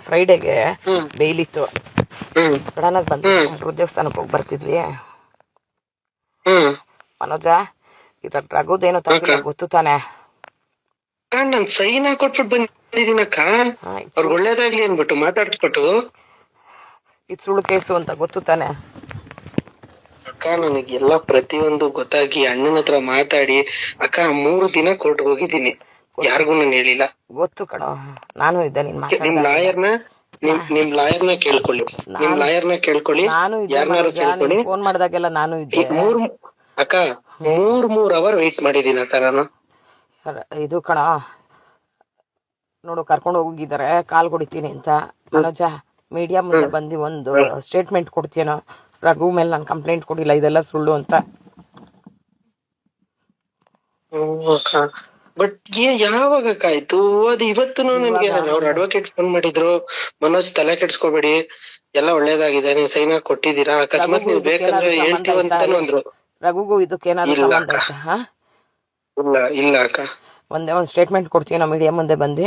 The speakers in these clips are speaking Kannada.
ಫ್ರೈಡೆಗೆ ಬೇಲ್ ಇತ್ತು. ಹ್ಮ್ ಸಡನ್ ಆಗಿ ಬಂದು ದೇವಸ್ಥಾನಕ್ಕೆ ಹೋಗಿ ಬರ್ತಿದ್ವಿ. ಹ್ಮ್ ಮನೋಜ ರಘುದೇನೋ ತಪ್ಪಿಲ್ಲ ಗೊತ್ತು ತಾನೆ. ನಾನ್ ಸೈನ್ ಹಾಕೊಟ್ಬಿಟ್ಟು ಬಂದಿದ್ದೀನಕ್ಕ. ಅವ್ರಿಗೆ ಒಳ್ಳೇದಾಗ್ಲಿ ಅನ್ಬಿಟ್ಟು ಮಾತಾಡ್ಬಿಟ್ಟು. ಇದು ಸುಳ್ಳು ಕೇಸು ಅಂತ ಗೊತ್ತು ತಾನೆ. ಅಕ್ಕ ನನಗೆಲ್ಲ ಪ್ರತಿಯೊಂದು ಗೊತ್ತಾಗಿ ಅಣ್ಣನ ಹತ್ರ ಮಾತಾಡಿ ಅಕ್ಕ 3 ದಿನ ಕೋರ್ಟ್ಗೆ ಹೋಗಿದ್ದೀನಿ. ಯಾರಿಗೂ ನಾನು ಹೇಳಿಲ್ಲ. ಗೊತ್ತು ಕಣೋ, ನಾನು ಇದ್ದೆ. ನಿಮ್ ಲಾಯರ್ನ ಕೇಳ್ಕೊಳ್ಳಿ. ನಾನು ಯಾರನ್ನಾರು ಕೇಳ್ಕೊಳ್ಳಿ. ಫೋನ್ ಮಾಡಿದಾಗೆಲ್ಲ ನಾನು ಇದ್ದೆ. ಅಕ್ಕ 3 ಅವರ್ ವೆಯ್ಟ್ ಮಾಡಿದೀನಿ ಅಕ್ಕ ನಾನು. ಇದು ಕಣ ನೋಡು, ಕರ್ಕೊಂಡು ಹೋಗಿದ್ದಾರೆ ಕಾಲ್ ಕೊಡ್ತೀನಿ ಅಂತ. ಮನೋಜ ಮೀಡಿಯಾ ಮುಂದೆ ಬಂದು ಒಂದು ಸ್ಟೇಟ್ಮೆಂಟ್ ಕೊಡ್ತೀನೋ, ರಘು ಮೇಲೆ ನಾನು ಕಂಪ್ಲೇಂಟ್ ಕೊಡಿಲ್ಲ, ಇದೆಲ್ಲ ಸುಳ್ಳು ಅಂತ. ಬಟ್ ಯಾವಾಗಕ್ಕಾಯ್ತು ಅದು? ಇವತ್ತು ನನ್ಗೆ ಅವ್ರ ಅಡ್ವೊಕೇಟ್ ಫೋನ್ ಮಾಡಿದ್ರು, ಮನೋಜ್ ತಲೆ ಕೆಡ್ಸ್ಕೊಬೇಡಿ, ಎಲ್ಲ ಒಳ್ಳೇದಾಗಿದೆ, ನೀವು ಸೈನ್ ಹಾಕಿ ಕೊಟ್ಟಿದ್ದೀರಾ, ಅಕಸ್ಮಾತ್ ನೀವು ಬೇಕಂದ್ರೆ ಹೇಳ್ತೀವಂತಾನು ಅಂದ್ರು. ರಘುಗೂ ಇದಕ್ಕೇನಾದ್ರು ಸಂಬಂಧ ಐತಾ? ಇಲ್ಲ ಅಕ್ಕ. ಒಂದ್ ಸ್ಟೇಟ್ಮೆಂಟ್ ಕೊಡ್ತೀನೋ ಮೀಡಿಯಾ ಮುಂದೆ ಬಂದು?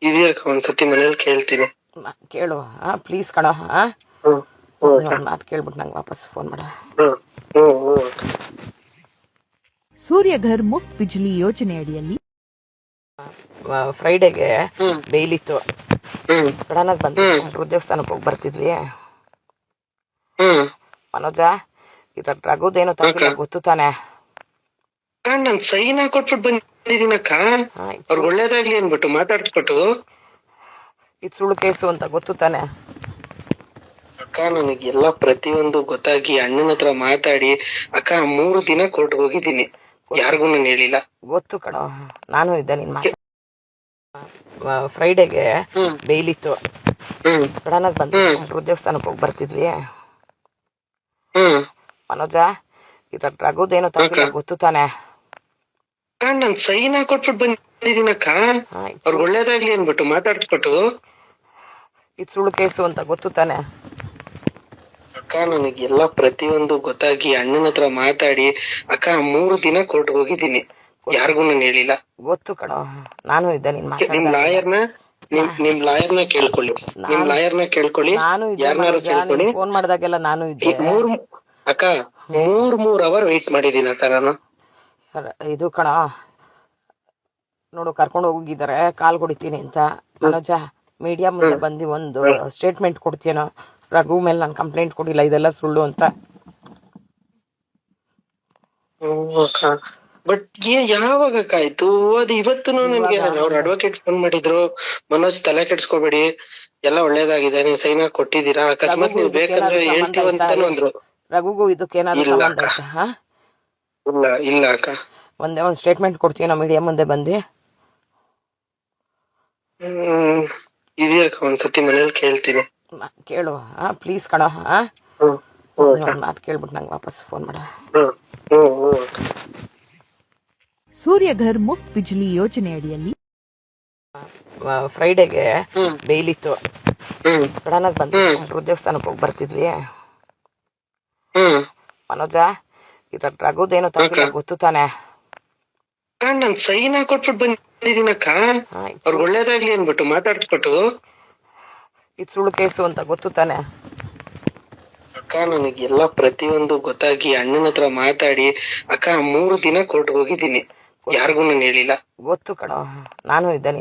ಇದೆಯಕ್ಕ, ಒಂದ್ಸತಿ ಮನೇಲಿ ಕೇಳ್ತೀನಿ. ಕೇಳು ಪ್ಲೀಸ್ ಕಣೋ. ಮಾತು ಕೇಳ್ಬಿಟ್ಟು ನಂಗೆ ವಾಪಸ್ ಫೋನ್ ಮಾಡ. ಸೂರ್ಯಘರ್ ಮುಫ್ತ್ ಬಿಜ್ಲಿ ಯೋಜನೆ ಅಡಿಯಲ್ಲಿ ಫ್ರೈಡೆಗೆ ಬೇಲ್ ಇತ್ತು. ಸಡನ್ ಆಗಿ ಬಂದು ದೇವಸ್ಥಾನಕ್ಕೆ ಹೋಗಿ ಬರ್ತಿದ್ವಿ. ಮನೋಜ ರಘುದೇನೋ ತಪ್ಪಿಲ್ಲ ಗೊತ್ತು ತಾನೆ. ನಾನ್ ಸೈನ್ ಹಾಕೊಟ್ಬಿಟ್ಟು ಬಂದಿದ್ದೀನಕ್ಕ. ಅವ್ರಿಗೆ ಒಳ್ಳೇದಾಗ್ಲಿ ಅನ್ಬಿಟ್ಟು ಮಾತಾಡ್ಬಿಟ್ಟು. ಇದು ಸುಳ್ಳು ಕೇಸು ಅಂತ ಗೊತ್ತು ತಾನೆ. ಅಕ್ಕ ನನಗೆಲ್ಲ ಪ್ರತಿಯೊಂದು ಗೊತ್ತಾಗಿ ಅಣ್ಣನ ಹತ್ರ ಮಾತಾಡಿ ಅಕ್ಕ 3 ದಿನ ಕೋರ್ಟ್ಗೆ ಹೋಗಿದ್ದೀನಿ. ಯಾರಿಗೂ ನಾನು ಹೇಳಿಲ್ಲ. ಗೊತ್ತು ಕಣೋ, ನಾನು ಇದ್ದೆ. ಫ್ರೈಡೆಗೆ ಬೇಲ್ ಇತ್ತು. ಸಡನ್ ಆಗಿ ಬಂದು ದೇವಸ್ಥಾನಕ್ಕೆ ಹೋಗಿ ಬರ್ತಿದ್ವಿ. ಮನೋಜ ರಘುದೇನೋ ತಪ್ಪಿಲ್ಲ ಗೊತ್ತು ತಾನೆ. ನಾನ್ ಸೈನ್ ಹಾಕೊಟ್ಬಿಟ್ಟು ಬಂದಿದ್ದೀನಕ್ಕ. ಅವ್ರಿಗೆ ಒಳ್ಳೇದಾಗ್ಲಿ ಅನ್ಬಿಟ್ಟು ಮಾತಾಡ್ಬಿಟ್ಟು. ಇದು ಸುಳ್ಳು ಕೇಸು ಅಂತ ಗೊತ್ತು ತಾನೆ. ಅಕ್ಕ ನನಗೆಲ್ಲ ಪ್ರತಿಯೊಂದು ಗೊತ್ತಾಗಿ ಅಣ್ಣನ ಹತ್ರ ಮಾತಾಡಿ ಅಕ್ಕ 3 ದಿನ ಕೋರ್ಟ್ಗೆ ಹೋಗಿದ್ದೀನಿ. ಯಾರಿಗೂ ನಾನು ಹೇಳಿಲ್ಲ. ಗೊತ್ತು ಕಣೋ, ನಾನು ಇದ್ದೆ. ನಿಮ್ ಲಾಯರ್ನ ಕೇಳ್ಕೊಳ್ಳಿ. ನಾನು ಯಾರನ್ನಾರು ಕೇಳ್ಕೊಳ್ಳಿ. ಫೋನ್ ಮಾಡಿದಾಗೆಲ್ಲ ನಾನು ಇದ್ದೆ. ಅಕ್ಕ 3 ಅವರ್ ವೆಯ್ಟ್ ಮಾಡಿದೀನಿ ಅಕ್ಕ ನಾನು. ಇದು ಕಣ ನೋಡು, ಕರ್ಕೊಂಡು ಹೋಗಿದ್ದಾರೆ ಕಾಲ್ ಕೊಡ್ತೀನಿ ಅಂತ. ಮನೋಜ ಮೀಡಿಯಾ ಮುಂದೆ ಬಂದು ಒಂದು ಸ್ಟೇಟ್ಮೆಂಟ್ ಕೊಡ್ತೀನೋ, ರಘು ಮೇಲೆ ನಾನು ಕಂಪ್ಲೇಂಟ್ ಕೊಡಿಲ್ಲ, ಇದೆಲ್ಲ ಸುಳ್ಳು ಅಂತ. ಬಟ್ ಯಾವಾಗಕ್ಕಾಯ್ತು ಅದು? ಇವತ್ತು ನನ್ಗೆ ಅವ್ರ ಅಡ್ವೊಕೇಟ್ ಫೋನ್ ಮಾಡಿದ್ರು, ಮನೋಜ್ ತಲೆ ಕೆಡ್ಸ್ಕೊಬೇಡಿ, ಎಲ್ಲ ಒಳ್ಳೇದಾಗಿದೆ, ನೀವು ಸೈನ್ ಹಾಕಿ ಕೊಟ್ಟಿದ್ದೀರಾ, ಅಕಸ್ಮಾತ್ ನೀವು ಬೇಕಂದ್ರೆ ಹೇಳ್ತೀವಂತಾನು ಅಂದ್ರು. ರಘುಗೂ ಇದಕ್ಕೇನಾದ್ರು ಸಂಬಂಧ ಐತಾ? ಇಲ್ಲ ಅಕ್ಕ. ಒಂದ್ ಸ್ಟೇಟ್ಮೆಂಟ್ ಕೊಡ್ತೀನೋ ಮೀಡಿಯಾ ಮುಂದೆ ಬಂದು? ಇದೆಯಕ್ಕ, ಒಂದ್ಸತಿ ಮನೇಲಿ ಕೇಳ್ತೀನಿ. ಕೇಳು ಪ್ಲೀಸ್ ಕಣೋ. ಮಾತು ಕೇಳ್ಬಿಟ್ಟು ನಂಗೆ ವಾಪಸ್ ಫೋನ್ ಮಾಡ. ಸೂರ್ಯಘರ್ ಮುಫ್ತ್ ಬಿಜ್ಲಿ ಯೋಜನೆ ಅಡಿಯಲ್ಲಿ ಫ್ರೈಡೆಗೆ ಬೇಲ್ ಇತ್ತು. ಸಡನ್ ಆಗಿ ಬಂದು ದೇವಸ್ಥಾನಕ್ಕೆ ಹೋಗಿ ಬರ್ತಿದ್ವಿ. ಮನೋಜ ರಘುದೇನೋ ತಪ್ಪಿಲ್ಲ ಗೊತ್ತು ತಾನೆ. ನಾನ್ ಸೈನ್ ಹಾಕೊಟ್ಬಿಟ್ಟು ಬಂದಿದ್ದೀನಕ್ಕ. ಅವ್ರಿಗೆ ಒಳ್ಳೇದಾಗ್ಲಿ ಅನ್ಬಿಟ್ಟು ಮಾತಾಡ್ಬಿಟ್ಟು. ಇದು ಸುಳ್ಳು ಕೇಸು ಅಂತ ಗೊತ್ತು ತಾನೆ. ಅಕ್ಕ ನನಗೆಲ್ಲ ಪ್ರತಿಯೊಂದು ಗೊತ್ತಾಗಿ ಅಣ್ಣನ ಹತ್ರ ಮಾತಾಡಿ ಅಕ್ಕ 3 ದಿನ ಕೋರ್ಟ್ಗೆ ಹೋಗಿದ್ದೀನಿ. ಯಾರಿಗೂ ನಾನು ಹೇಳಿಲ್ಲ. ಗೊತ್ತು ಕಣೋ, ನಾನು ಇದ್ದೆ.